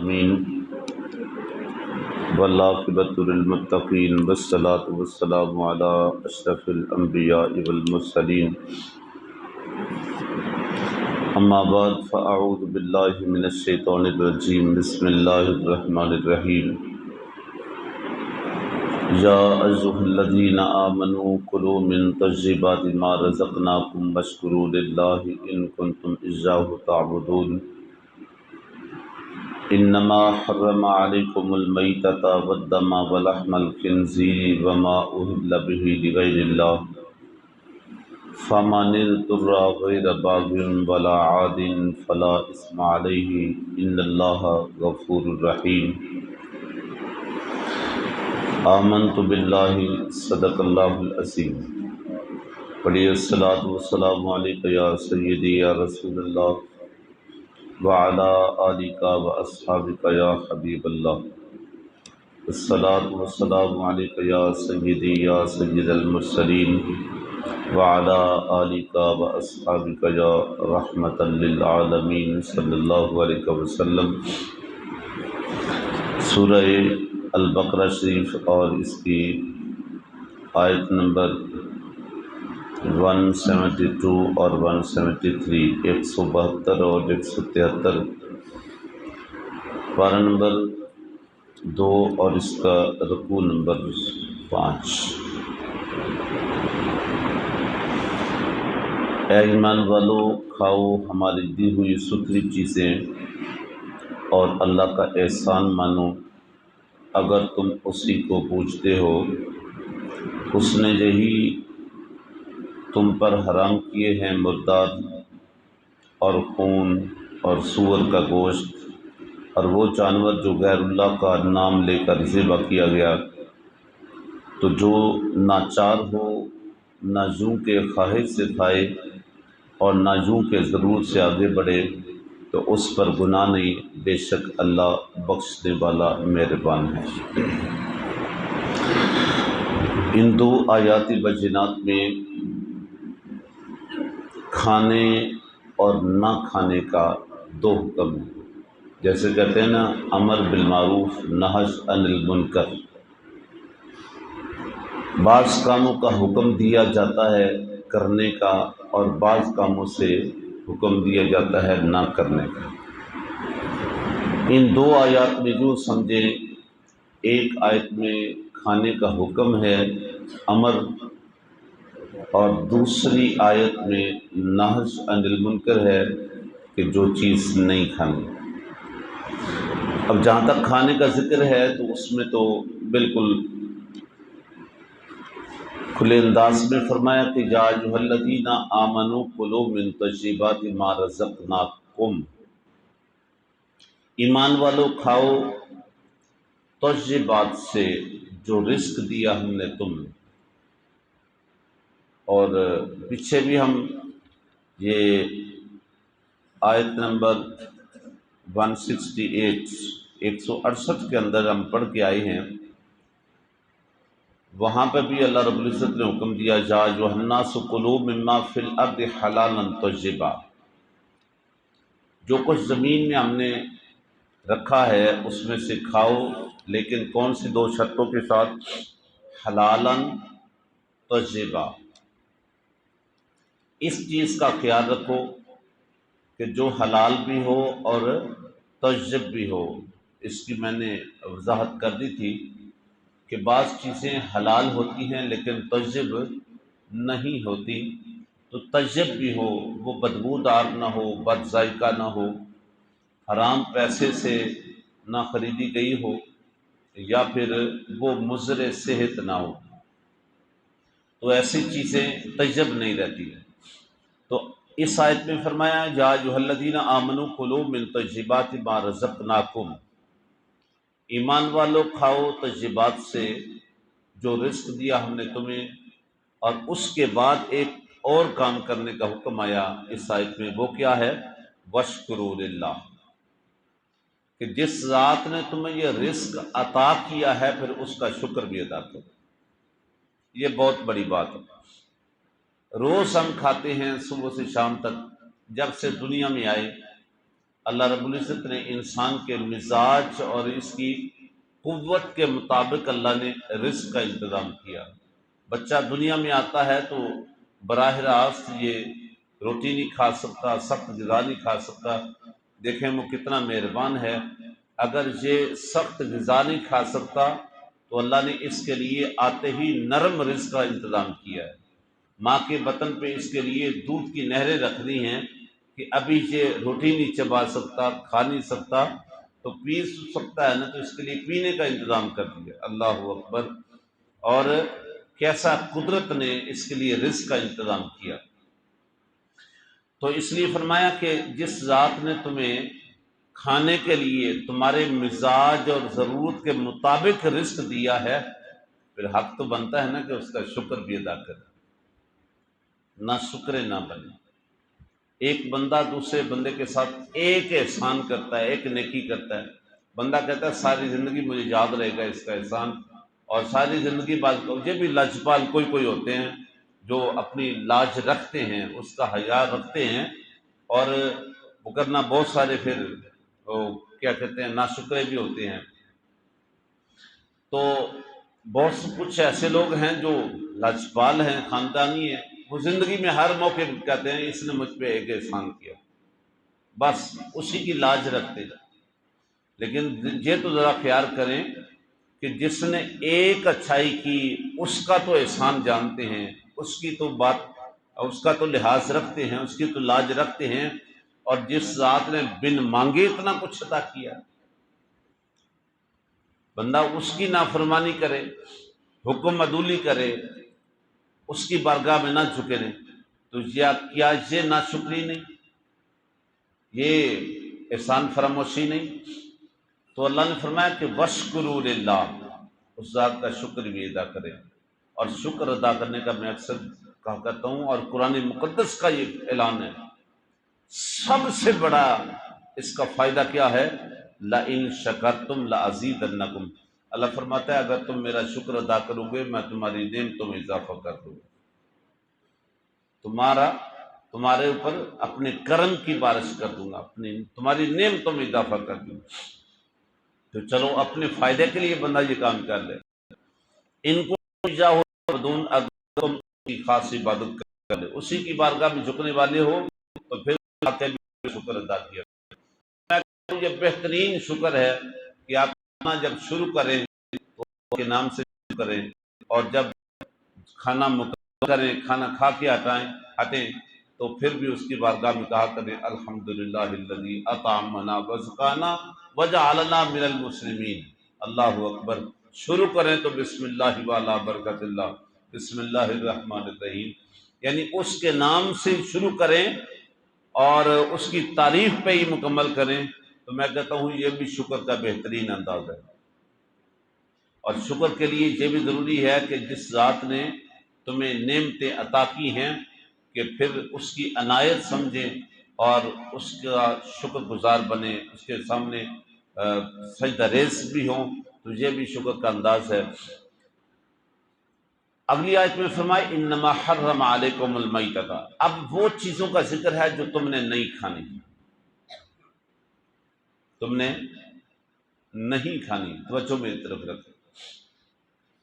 العالمين والعاقبۃ للمتقین والصلاة والسلام علی اشرف الانبیاء والمرسلین اما بعد فاعوذ باللہ من الشیطان الرجیم بسم اللہ الرحمن الرحیم یا ایھا الذین آمنوا کلوا من طیبات ما رزقناکم واشکروا للہ ان کنتم ایاہ تعبدون انما حرم علیکم المیتۃ والدم ولحم الخنزیر وما اہل به لغیر اللہ فمن اضطر غیر باغ ولا عاد فلا اثم علیہ ان اللہ غفور رحیم آمنت باللہ صدق اللہ العظیم۔ پڑھیے الصلاۃ والسلام علیک یا سیدی یا رسول اللہ وعلی آلک و اصحابک یا حبیب اللہ۔ الصلاۃ والسلام علیک یا سیدی یا سید المرسلین وعلی آلک و اصحابک یا رحمۃ للعالمین صلی اللہ علیہ وسلم۔ سورہ البقرہ شریف اور اس کی آیت نمبر 172 اور 173، 172 اور 173، پارہ نمبر 2 اور اس کا رکوع نمبر 5۔ اے ایمان والو، کھاؤ ہماری دی ہوئی ستھری چیزیں اور اللہ کا احسان مانو اگر تم اسی کو پوجتے ہو۔ اس نے یہی تم پر حرام کیے ہیں مردار اور خون اور سور کا گوشت اور وہ جانور جو غیر اللہ کا نام لے کر ذبح کیا گیا، تو جو ناچار ہو نہ یوں کہ خواہش سے کھائے اور نہ یوں کہ ضرورت سے آگے بڑھے تو اس پر گناہ نہیں، بے شک اللہ بخشنے والا مہربان ہے۔ ان دو آیات بینات میں کھانے اور نہ کھانے کا دو حکم ہیں۔ جیسے کہتے ہیں نا، امر بالمعروف نہی عن المنکر۔ بعض کاموں کا حکم دیا جاتا ہے کرنے کا اور بعض کاموں سے حکم دیا جاتا ہے نہ کرنے کا۔ ان دو آیات میں جو سمجھیں، ایک آیت میں کھانے کا حکم ہے امر، اور دوسری آیت میں نہی عن المنکر ہے کہ جو چیز نہیں کھانی۔ اب جہاں تک کھانے کا ذکر ہے تو اس میں تو بالکل کھلے انداز میں فرمایا کہ یا ایھا الذین آمنوا کلوا من طیبات ما رزقناکم، ایمان والو کھاؤ طیبات سے جو رزق دیا ہم نے تم۔ اور پیچھے بھی ہم یہ آیت نمبر 168 168 کے اندر ہم پڑھ کے آئے ہیں، وہاں پہ بھی اللہ رب العزت نے حکم دیا یا ایھا الناس کلوا مما فی الارض حلالا طیبا، جو کچھ زمین میں ہم نے رکھا ہے اس میں سے کھاؤ، لیکن کون سی دو شرطوں کے ساتھ؟ حلالا طیبا، اس چیز کا خیال رکھو کہ جو حلال بھی ہو اور طیب بھی ہو۔ اس کی میں نے وضاحت کر دی تھی کہ بعض چیزیں حلال ہوتی ہیں لیکن طیب نہیں ہوتی، تو طیب بھی ہو، وہ بدبودار نہ ہو، بد ذائقہ نہ ہو، حرام پیسے سے نہ خریدی گئی ہو، یا پھر وہ مضر صحت نہ ہو، تو ایسی چیزیں طیب نہیں رہتی ہیں۔ تو اس آیت میں فرمایا یا ایھا الذین آمنوا کلوا من طیبات ما رزقناکم، ایمان والو کھاؤ طیبات سے جو رزق دیا ہم نے تمہیں۔ اور اس کے بعد ایک اور کام کرنے کا حکم آیا اس آیت میں، وہ کیا ہے؟ واشکروا للہ، کہ جس ذات نے تمہیں یہ رزق عطا کیا ہے پھر اس کا شکر بھی ادا کرو۔ یہ بہت بڑی بات ہے۔ روز ہم کھاتے ہیں صبح سے شام تک، جب سے دنیا میں آئے اللہ رب العزت نے انسان کے مزاج اور اس کی قوت کے مطابق اللہ نے رزق کا انتظام کیا۔ بچہ دنیا میں آتا ہے تو براہ راست یہ روٹی نہیں کھا سکتا، سخت غذا نہیں کھا سکتا۔ دیکھیں وہ کتنا مہربان ہے، اگر یہ سخت غذا نہیں کھا سکتا تو اللہ نے اس کے لیے آتے ہی نرم رزق کا انتظام کیا ہے۔ ماں کے بطن پہ اس کے لیے دودھ کی نہریں رکھ دی ہیں کہ ابھی یہ روٹی نہیں چبا سکتا، کھا نہیں سکتا، تو پی سکتا ہے نا، تو اس کے لیے پینے کا انتظام کر دیا۔ اللہ اکبر! اور کیسا قدرت نے اس کے لیے رزق کا انتظام کیا۔ تو اس لیے فرمایا کہ جس ذات نے تمہیں کھانے کے لیے تمہارے مزاج اور ضرورت کے مطابق رزق دیا ہے، پھر حق تو بنتا ہے نا کہ اس کا شکر بھی ادا کرے، نہ شکر نہ بنے۔ ایک بندہ دوسرے بندے کے ساتھ ایک احسان کرتا ہے، ایک نیکی کرتا ہے، بندہ کہتا ہے ساری زندگی مجھے یاد رہے گا اس کا احسان، اور ساری زندگی بعد یہ بھی لاجپال کوئی کوئی ہوتے ہیں جو اپنی لاج رکھتے ہیں، اس کا حیا رکھتے ہیں، اور وگرنہ بہت سارے پھر وہ کیا کہتے ہیں ناشکرے بھی ہوتے ہیں۔ تو بہت سے کچھ ایسے لوگ ہیں جو لاجپال ہیں، خاندانی ہیں، وہ زندگی میں ہر موقع پہ کہتے ہیں اس نے مجھ پہ ایک احسان کیا، بس اسی کی لاج رکھتے جائیں۔ لیکن یہ تو ذرا خیال کریں کہ جس نے ایک اچھائی کی اس کا تو احسان جانتے ہیں، اس کی تو بات، اس کا تو لحاظ رکھتے ہیں، اس کی تو لاج رکھتے ہیں، اور جس ذات نے بن مانگے اتنا کچھ عطا کیا، بندہ اس کی نافرمانی کرے، حکم عدولی کرے، اس کی بارگاہ میں نہ جھکے نہیں، تو کیا یہ ناشکری نہیں، یہ احسان فراموشی نہیں؟ تو اللہ نے فرمایا کہ وَاشْكُرُوا لِلَّهِ، اس ذات کا شکر بھی ادا کرے۔ اور شکر ادا کرنے کا میں اکثر کہا کرتا ہوں، اور قرآن مقدس کا یہ اعلان ہے، سب سے بڑا اس کا فائدہ کیا ہے؟ لَإِن شَكَرْتُمْ لَأَزِيدَنَّكُمْ، اللہ فرماتا ہے اگر تم میرا شکر ادا کرو گے میں تمہاری نعمتوں میں اضافہ کر دوں گا، تمہارے اوپر اپنے کرم کی بارش کر دوں گا، تمہاری نعمتوں میں اضافہ کر دوں گا۔ تو چلو اپنے فائدے کے لیے بندہ یہ کام کر لے۔ ان کو جاہدون، اگر تم کی خاص عبادت کر لے، اسی کی بارگاہ میں جھکنے والے ہو، تو پھر شکر ادا کیا۔ یہ بہترین شکر ہے کہ آپ جب شروع کریں تو کے نام سے شروع کریں، اور جب کھانا مکمل کریں، کھانا کھا کے ہٹیں تو پھر بھی اس کی بارگاہ میں کہا کریں الحمدللہ الذی اطعمنا ورزقنا وجعلنا من المسلمین۔ اللہ اکبر! شروع کریں تو بسم اللہ وعلی برکت اللہ، بسم اللہ الرحمن الرحیم، یعنی اس کے نام سے شروع کریں اور اس کی تعریف پہ ہی مکمل کریں، تو میں کہتا ہوں یہ بھی شکر کا بہترین انداز ہے۔ اور شکر کے لیے یہ بھی ضروری ہے کہ جس ذات نے تمہیں نعمتیں عطا کی ہیں کہ پھر اس کی عنایت سمجھیں اور اس کا شکر گزار بنے، اس کے سامنے سجدہ ریز بھی ہوں، تو یہ بھی شکر کا انداز ہے۔ اگلی آیت میں فرمائے انما حرم علیکم المیتۃ، اب وہ چیزوں کا ذکر ہے جو تم نے نہیں کھانی، تم نے نہیں کھانی، توجہ میری طرف رکھو۔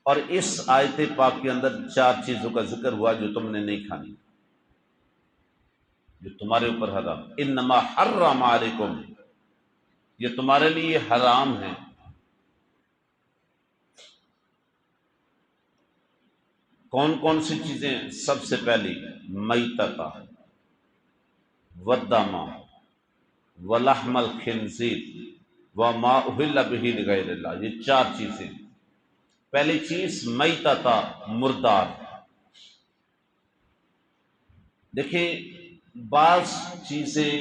اور اس آیت پاک کے اندر 4 چیزوں کا ذکر ہوا جو تم نے نہیں کھانی، جو تمہارے اوپر حرام۔ انما حرم علیکم، یہ تمہارے لیے حرام ہے۔ کون کون سی چیزیں؟ سب سے پہلی میتۃ والدم ولحم الخنزیر وما اہل بہ لغیر اللہ، یہ 4 چیزیں۔ پہلی چیز میتۃ، مردار۔ دیکھیں بعض چیزیں،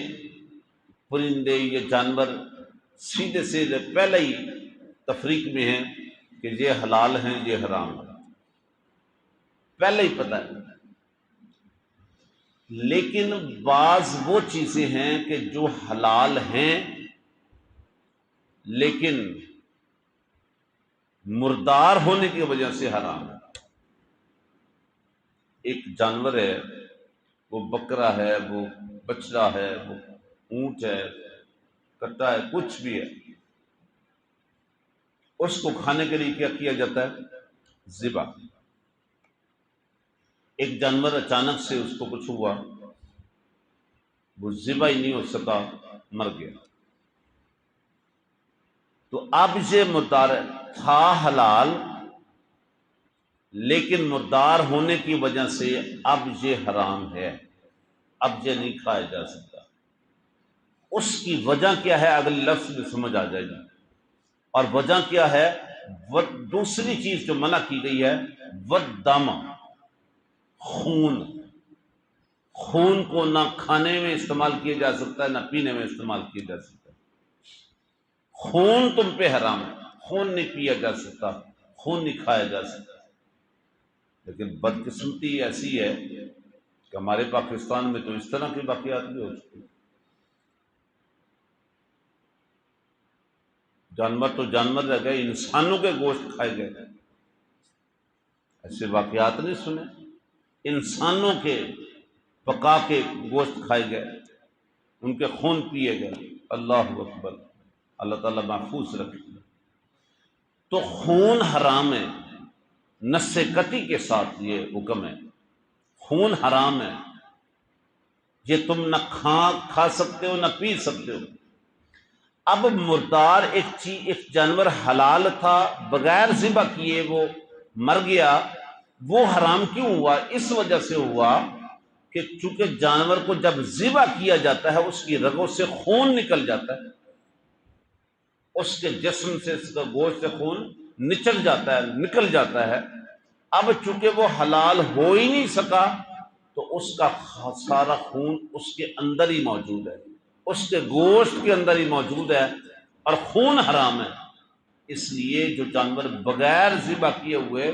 پرندے یا جانور سیدھے سیدھے پہلے ہی تفریق میں ہیں کہ یہ حلال ہیں یہ حرام ہیں، پہلے ہی پتہ ہے۔ لیکن بعض وہ چیزیں ہیں کہ جو حلال ہیں لیکن مردار ہونے کی وجہ سے حرام ہے۔ ایک جانور ہے، وہ بکرا ہے، وہ بچڑا ہے، وہ اونٹ ہے، کٹا ہے، کچھ بھی ہے، اس کو کھانے کے لیے کیا کیا جاتا ہے؟ ذبح۔ ایک جانور اچانک سے اس کو کچھ ہوا، وہ ذبح ہی نہیں ہو سکا، مر گیا، تو اب یہ مردار تھا حلال، لیکن مردار ہونے کی وجہ سے اب یہ حرام ہے، اب یہ نہیں کھایا جا سکتا۔ اس کی وجہ کیا ہے اگلے لفظ میں سمجھ آ جائے گی۔ اور وجہ کیا ہے؟ دوسری چیز جو منع کی گئی ہے، والدم، خون۔ خون کو نہ کھانے میں استعمال کیا جا سکتا ہے، نہ پینے میں استعمال کیا جا سکتا ہے۔ خون تم پہ حرام ہے، خون نہیں پیا جا سکتا، خون نہیں کھایا جا سکتا۔ لیکن بدقسمتی ایسی ہے کہ ہمارے پاکستان میں تو اس طرح کے واقعات بھی ہو چکے ہیں۔ جانور تو جانور رہ گئے، انسانوں کے گوشت کھائے گئے، ایسے واقعات نہیں سنے؟ انسانوں کے پکا کے گوشت کھائے گئے، ان کے خون پیے گئے۔ اللہ اکبر، اللہ تعالیٰ محفوظ رکھے۔ تو خون حرام ہے، نص قطعی کے ساتھ یہ حکم ہے، خون حرام ہے، یہ تم نہ کھا سکتے ہو نہ پی سکتے ہو۔ اب مردار ایک جانور حلال تھا، بغیر ذبح کیے وہ مر گیا، وہ حرام کیوں ہوا؟ اس وجہ سے ہوا کہ چونکہ جانور کو جب ذبح کیا جاتا ہے اس کی رگوں سے خون نکل جاتا ہے، اس کے جسم سے، اس کا گوشت سے خون نچل جاتا ہے، نکل جاتا ہے۔ اب چونکہ وہ حلال ہو ہی نہیں سکا تو اس کا سارا خون اس کے اندر ہی موجود ہے، اس کے گوشت کے اندر ہی موجود ہے، اور خون حرام ہے۔ اس لیے جو جانور بغیر ذبح کیے ہوئے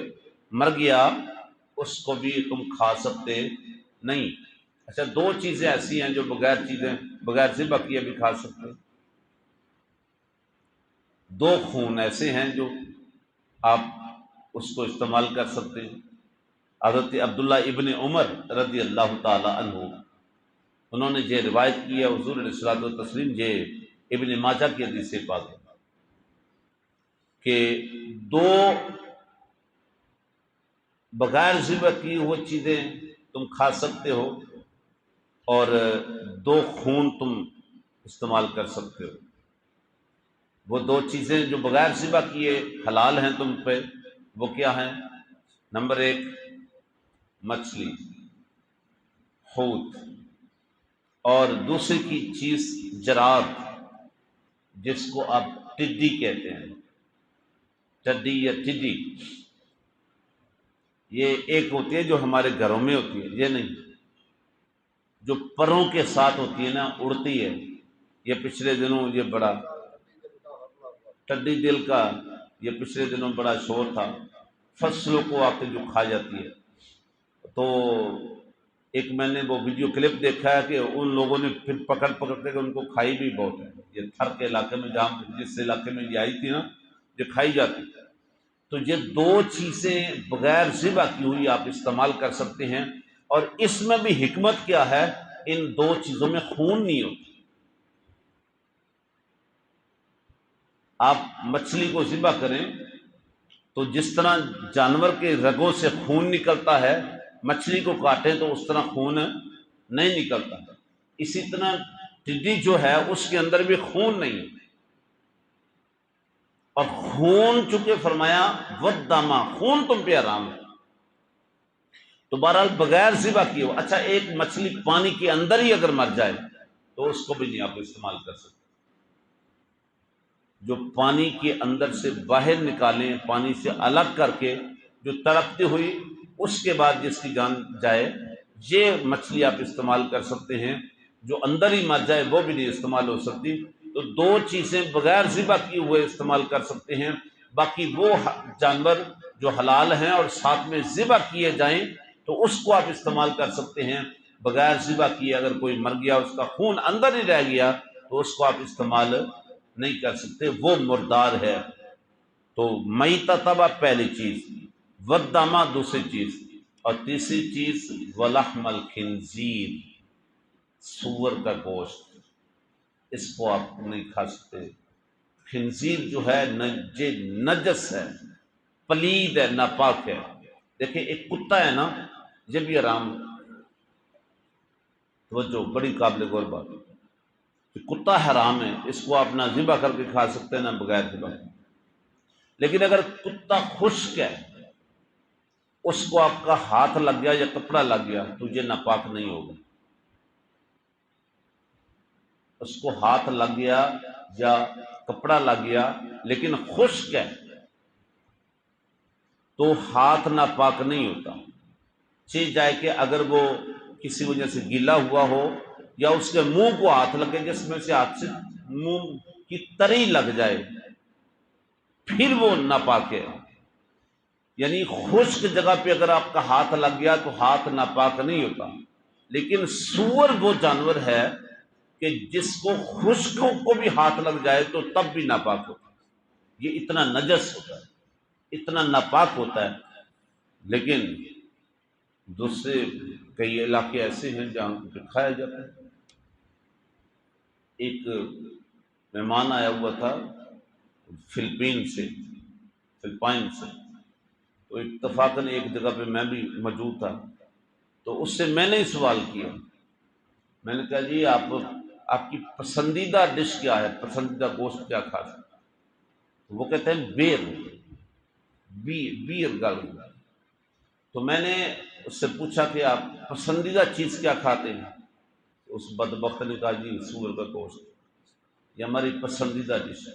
مر گیا اس کو بھی تم کھا سکتے نہیں۔ اچھا، دو چیزیں ایسی ہیں جو بغیر ذبح کیے بھی کھا سکتے، دو خون ایسے ہیں جو آپ اس کو استعمال کر سکتے ہیں۔ حضرت عبداللہ ابن عمر رضی اللہ تعالی عنہ، انہوں نے یہ روایت کی ہے، حضور علیہ الصلوۃ والتسلیم، یہ ابن ماجہ کی حدیث سے پاک ہے کہ دو بغیر ذبح کی ہوئی چیزیں تم کھا سکتے ہو، اور دو خون تم استعمال کر سکتے ہو۔ وہ دو چیزیں جو بغیر ذبح کیے حلال ہیں تم پہ، وہ کیا ہیں؟ نمبر 1 مچھلی، حوت، اور دوسری کی چیز جراد، جس کو آپ ٹڈی کہتے ہیں، ٹڈی یا ٹڈی۔ یہ ایک ہوتی ہے جو ہمارے گھروں میں ہوتی ہے، یہ نہیں، جو پروں کے ساتھ ہوتی ہے نا، اڑتی ہے۔ یہ پچھلے دنوں یہ بڑا ٹڈی دل کا یہ پچھلے دنوں بڑا شور تھا، فصلوں کو آ کے جو کھا جاتی ہے۔ تو ایک میں نے وہ ویڈیو کلپ دیکھا ہے کہ ان لوگوں نے پھر پکڑ کے ان کو کھائی بھی بہت ہے۔ یہ تھر کے علاقے میں، جہاں جس علاقے میں یہ آئی تھی نا، یہ کھائی جاتی۔ تو یہ دو چیزیں بغیر ذبح کی ہوئی آپ استعمال کر سکتے ہیں، اور اس میں بھی حکمت کیا ہے؟ ان دو چیزوں میں خون نہیں ہوتا۔ آپ مچھلی کو ذبح کریں تو جس طرح جانور کے رگوں سے خون نکلتا ہے، مچھلی کو کاٹیں تو اس طرح خون نہیں نکلتا۔ اسی طرح ٹڈی جو ہے اس کے اندر بھی خون نہیں ہے، اور خون چونکہ فرمایا والدم، خون تم پہ حرام ہے، تو بہرحال بغیر ذبح کیے ہو۔ اچھا، ایک مچھلی پانی کے اندر ہی اگر مر جائے تو اس کو بھی نہیں آپ استعمال کر سکتے۔ جو پانی کے اندر سے باہر نکالیں، پانی سے الگ کر کے، جو تڑپتی ہوئی، اس کے بعد جس کی جان جائے، یہ مچھلی آپ استعمال کر سکتے ہیں۔ جو اندر ہی مر جائے وہ بھی نہیں استعمال ہو سکتی۔ تو دو چیزیں بغیر ذبح کیے ہوئے استعمال کر سکتے ہیں، باقی وہ جانور جو حلال ہیں اور ساتھ میں ذبح کیے جائیں تو اس کو آپ استعمال کر سکتے ہیں۔ بغیر ذبح کیے اگر کوئی مر گیا، اس کا خون اندر ہی رہ گیا، تو اس کو آپ استعمال نہیں کر سکتے، وہ مردار ہے۔ تو میتۃ پہلی چیز، والدم دوسری چیز، اور تیسری چیز ولحم الخنزیر، سور کا گوشت۔ اس کو آپ نہیں کھا سکتے۔ خنزیر جو ہے نجس ہے، پلید ہے، ناپاک ہے۔ دیکھیں ایک کتا ہے نا، یہ بھی حرام ہے۔ توجہ، بڑی قابل غور بات ہے کہ کتا حرام ہے، اس کو آپ نہ ذبح کر کے کھا سکتے نہ بغیر ذبح۔ لیکن اگر کتا خشک ہے، اس کو آپ کا ہاتھ لگ گیا یا کپڑا لگ گیا تو یہ ناپاک نہیں ہوگا۔ اس کو ہاتھ لگ گیا یا کپڑا لگ گیا لیکن خشک ہے تو ہاتھ ناپاک نہیں ہوتا۔ چیز جائے کہ اگر وہ کسی وجہ سے گیلا ہوا ہو یا اس کے منہ کو ہاتھ لگے، جس میں سے ہاتھ سے منہ کی تری لگ جائے، پھر وہ ناپاک ہے۔ یعنی خشک جگہ پہ اگر آپ کا ہاتھ لگ گیا تو ہاتھ ناپاک نہیں ہوتا۔ لیکن سور وہ جانور ہے کہ جس کو خشکوں کو بھی ہاتھ لگ جائے تو تب بھی ناپاک ہوتا ہے۔ یہ اتنا نجس ہوتا ہے، اتنا ناپاک ہوتا ہے۔ لیکن دوسرے کئی علاقے ایسے ہیں جہاں پہ کھایا جاتا ہے۔ ایک مہمان آیا ہوا تھا فلپائن سے، تو اتفاقاً ایک جگہ پہ میں بھی موجود تھا، تو اس سے میں نے سوال کیا، میں نے کہا جی آپ کی پسندیدہ ڈش کیا ہے، پسندیدہ گوشت کیا کھاتے ہیں؟ وہ کہتے ہیں بیر گل۔ تو میں نے اس سے پوچھا کہ آپ پسندیدہ چیز کیا کھاتے ہیں؟ اس بدبخت نے کہا جی سور کا گوشت، یہ ہماری پسندیدہ ڈش ہے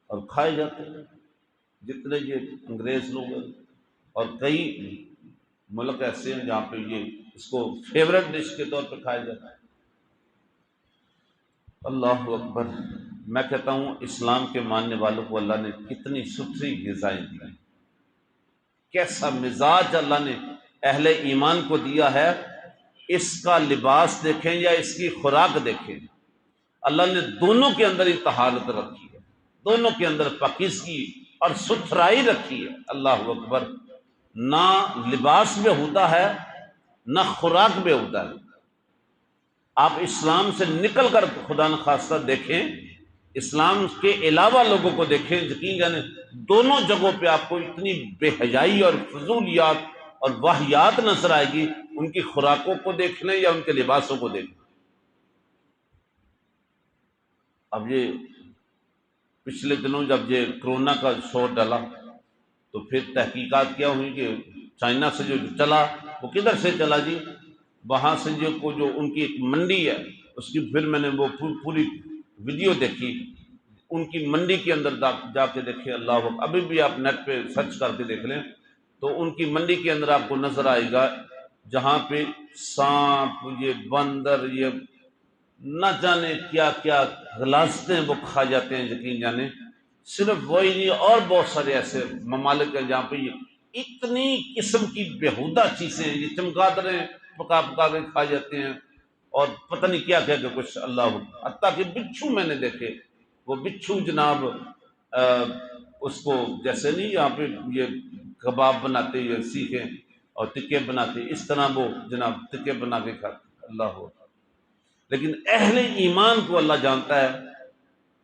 اور کھائے جاتے ہیں جتنے یہ انگریز لوگ ہیں، اور کئی ملک ایسے ہیں جہاں پہ یہ اس کو فیوریٹ ڈش کے طور پہ کھایا جاتا ہے۔ اللہ اکبر۔ میں کہتا ہوں اسلام کے ماننے والوں کو اللہ نے کتنی ستھری غذائیں دی ہیں، کیسا مزاج اللہ نے اہل ایمان کو دیا ہے۔ اس کا لباس دیکھیں یا اس کی خوراک دیکھیں، اللہ نے دونوں کے اندر ہی طہارت رکھی ہے، دونوں کے اندر پاکیزگی اور ستھرائی رکھی ہے۔ اللہ اکبر۔ نہ لباس بے ہودہ ہے، نہ خوراک بے ہودہ ہے۔ آپ اسلام سے نکل کر خدا نخواستہ دیکھیں، اسلام کے علاوہ لوگوں کو دیکھیں، یقین جانیں دونوں جگہوں پہ آپ کو اتنی بے حیائی اور فضولیات اور واہیات نظر آئے گی، ان کی خوراکوں کو دیکھ لیں یا ان کے لباسوں کو دیکھ لیں۔ اب یہ پچھلے دنوں جب یہ کرونا کا شور ڈالا تو پھر تحقیقات کیا ہوئی کہ چائنا سے جو چلا وہ کدھر سے چلا جی؟ وہاں سے جو ان کی ایک منڈی ہے، اس کی پھر میں نے وہ پوری ویڈیو دیکھی، ان کی منڈی کے اندر جا کے دیکھے۔ اللہ ابھی بھی آپ نیٹ پہ سرچ کر کے دیکھ لیں تو ان کی منڈی کے اندر آپ کو نظر آئے گا جہاں پہ سانپ، یہ بندر، یہ نہ جانے کیا کیا غلاظتیں وہ کھا جاتے ہیں۔ یقین جانے صرف وہی نہیں، اور بہت سارے ایسے ممالک ہیں جہاں پہ یہ اتنی قسم کی بیہودہ چیزیں، یہ چمگادڑیں پکا پکا کے کھا جاتے ہیں، اور پتہ نہیں کیا کیا کہ کچھ۔ اللہ حتیٰ کہ بچھو میں نے دیکھے، وہ بچھو جناب اس کو جیسے نہیں یہاں پہ یہ کباب بناتے یا سیخیں اور ٹکے بناتے، اس طرح وہ جناب ٹکے بنا کے کھاتے۔ اللہ ہو۔ لیکن اہل ایمان کو اللہ جانتا ہے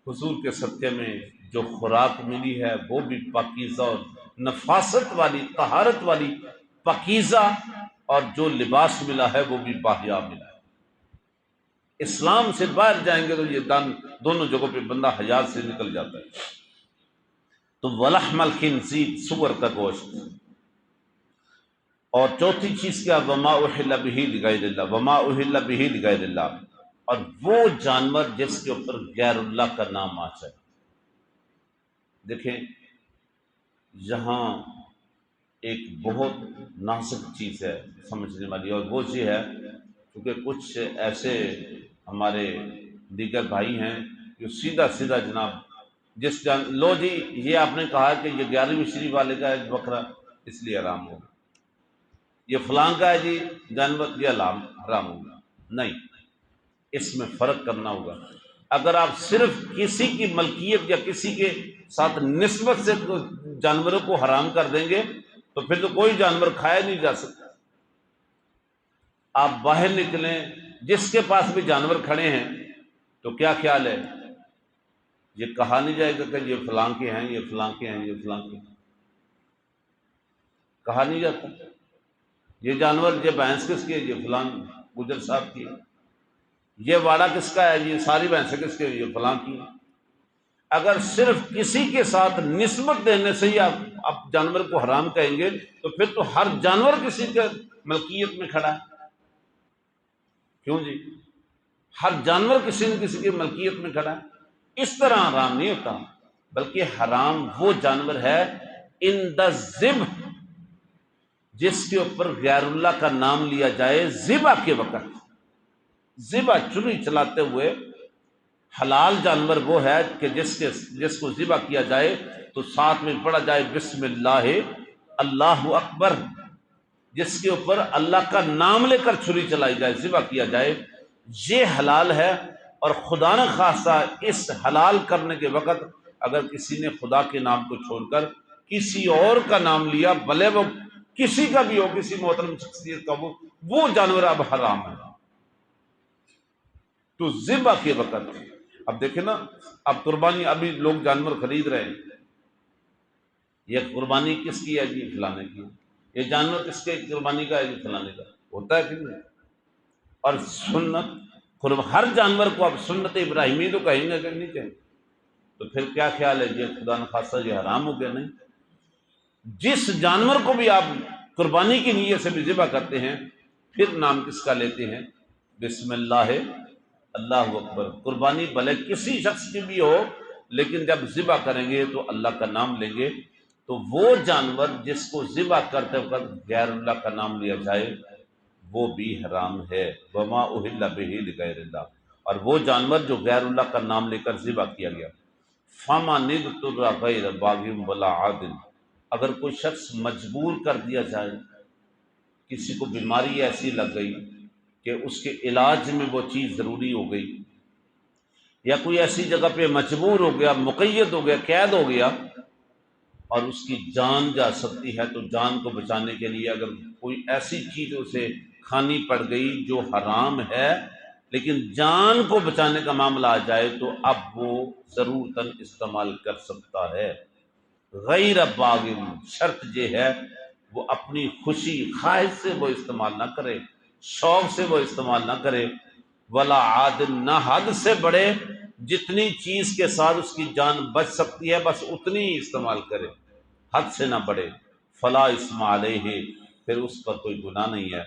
حضور کے صدقے میں جو خوراک ملی ہے وہ بھی پاکیزہ اور نفاست والی، طہارت والی پاکیزہ، اور جو لباس ملا ہے وہ بھی باحیا ملا ہے۔ اسلام سے باہر جائیں گے تو یہ دونوں جگہوں پہ بندہ حیا سے نکل جاتا ہے۔ تو ولحم الخنزیر، سور کا گوشت۔ اور چوتھی چیز کیا؟ وما احل بہ لغیر اللہ، وما احل بہ لغیر اللہ، اور وہ جانور جس کے اوپر غیر اللہ کا نام آ جائے۔ دیکھیں یہاں ایک بہت نازک چیز ہے سمجھنے والی، اور وہ یہ ہے کیونکہ کچھ ایسے ہمارے دیگر بھائی ہیں جو سیدھا سیدھا جناب لو جی یہ آپ نے کہا کہ یہ 11ویں شریف والے کا ہے بکرا اس لیے حرام ہوگا، یہ فلاں کا ہے جی جانور یہ حرام ہوگا۔ نہیں، اس میں فرق کرنا ہوگا۔ اگر آپ صرف کسی کی ملکیت یا کسی کے ساتھ نسبت سے جانوروں کو حرام کر دیں گے تو پھر تو کوئی جانور کھایا نہیں جا سکتا۔ آپ باہر نکلیں، جس کے پاس بھی جانور کھڑے ہیں تو کیا خیال ہے، یہ کہا نہیں جائے گا کہ یہ فلاں کے ہیں، یہ فلاں کے ہیں، یہ فلاں کے ہیں؟ کہا نہیں جاتا۔ یہ جانور، یہ بھینس کس کی ہے؟ یہ فلاں گجر صاحب کی ہے۔ یہ واڑا کس کا ہے؟ یہ ساری بھینسیں کس کی ہے؟ یہ فلاں کی ہیں۔ اگر صرف کسی کے ساتھ نسبت دینے سے ہی آپ جانور کو حرام کہیں گے تو پھر تو ہر جانور کسی کے ملکیت میں کھڑا ہے، کیوں جی؟ ہر جانور کسی نہ کسی کی ملکیت میں کھڑا ہے۔ اس طرح حرام نہیں ہوتا، بلکہ حرام وہ جانور ہے ان دا ذبح، جس کے اوپر غیر اللہ کا نام لیا جائے ذبح کے وقت۔ ذبح چری چلاتے ہوئے حلال جانور وہ ہے کہ جس کو ذبح کیا جائے تو ساتھ میں پڑھا جائے بسم اللہ اللہ اکبر، جس کے اوپر اللہ کا نام لے کر چھری چلائی جائے، ذبح کیا جائے، یہ حلال ہے۔ اور خدا نہ خواستہ اس حلال کرنے کے وقت اگر کسی نے خدا کے نام کو چھوڑ کر کسی اور کا نام لیا، بھلے وہ کسی کا بھی ہو، کسی محترم شخصیت کا ہو، وہ جانور اب حرام ہے۔ تو ذبح کے وقت اب دیکھیں نا، اب قربانی ابھی لوگ جانور خرید رہے ہیں، یہ قربانی کس کی ہے جی؟ فلانے کی۔ یہ جانور کس کے قربانی کا ہے جی؟ فلانے کا۔ ہوتا ہے کہ نہیں؟ اور سنت ہر جانور کو اب سنت ابراہیمی تو کہیں گے کہ نہیں کہیں؟ تو پھر کیا خیال ہے جی؟ خدا نخواستہ یہ حرام ہو گیا نہیں؟ جس جانور کو بھی آپ قربانی کی نیت سے بھی ذبح کرتے ہیں، پھر نام کس کا لیتے ہیں؟ بسم اللہ اللہ اکبر۔ قربانی بھلے کسی شخص کی بھی ہو، لیکن جب ذبح کریں گے تو اللہ کا نام لیں گے۔ تو وہ جانور جس کو ذبح کرتے وقت غیر اللہ کا نام لیا جائے وہ بھی حرام ہے۔ وما اہل بہ لغیر اللہ، اور وہ جانور جو غیر اللہ کا نام لے کر ذبح کیا گیا۔ فمن اضطر غیر باغ ولا عاد، اگر کوئی شخص مجبور کر دیا جائے، کسی کو بیماری ایسی لگ گئی کہ اس کے علاج میں وہ چیز ضروری ہو گئی، یا کوئی ایسی جگہ پہ مجبور ہو گیا، مقید ہو گیا، قید ہو گیا، اور اس کی جان جا سکتی ہے، تو جان کو بچانے کے لیے اگر کوئی ایسی چیز اسے کھانی پڑ گئی جو حرام ہے، لیکن جان کو بچانے کا معاملہ آ جائے تو اب وہ ضرورتاً استعمال کر سکتا ہے۔ غیر باغ، شرط یہ ہے وہ اپنی خوشی خواہش سے وہ استعمال نہ کرے، شوق سے وہ استعمال نہ کرے، ولا عاد، نہ حد سے بڑھے، جتنی چیز کے ساتھ اس کی جان بچ سکتی ہے بس اتنی ہی استعمال کرے، حد سے نہ بڑھے۔ فلا اسم علیہ، پھر اس پر کوئی گناہ نہیں ہے۔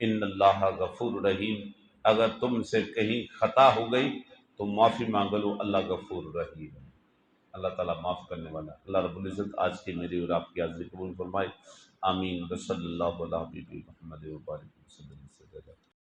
ان اللہ غفور رحیم، اگر تم سے کہیں خطا ہو گئی تو معافی مانگ لو، اللہ غفور رحیم ہے، اللہ تعالیٰ معاف کرنے والا ہے۔ اللہ رب العزت آج کی میری اور آپ کی حاضری قبول فرمائے، آمین۔ صلی اللہ علیہ محمد و بارک وسلم۔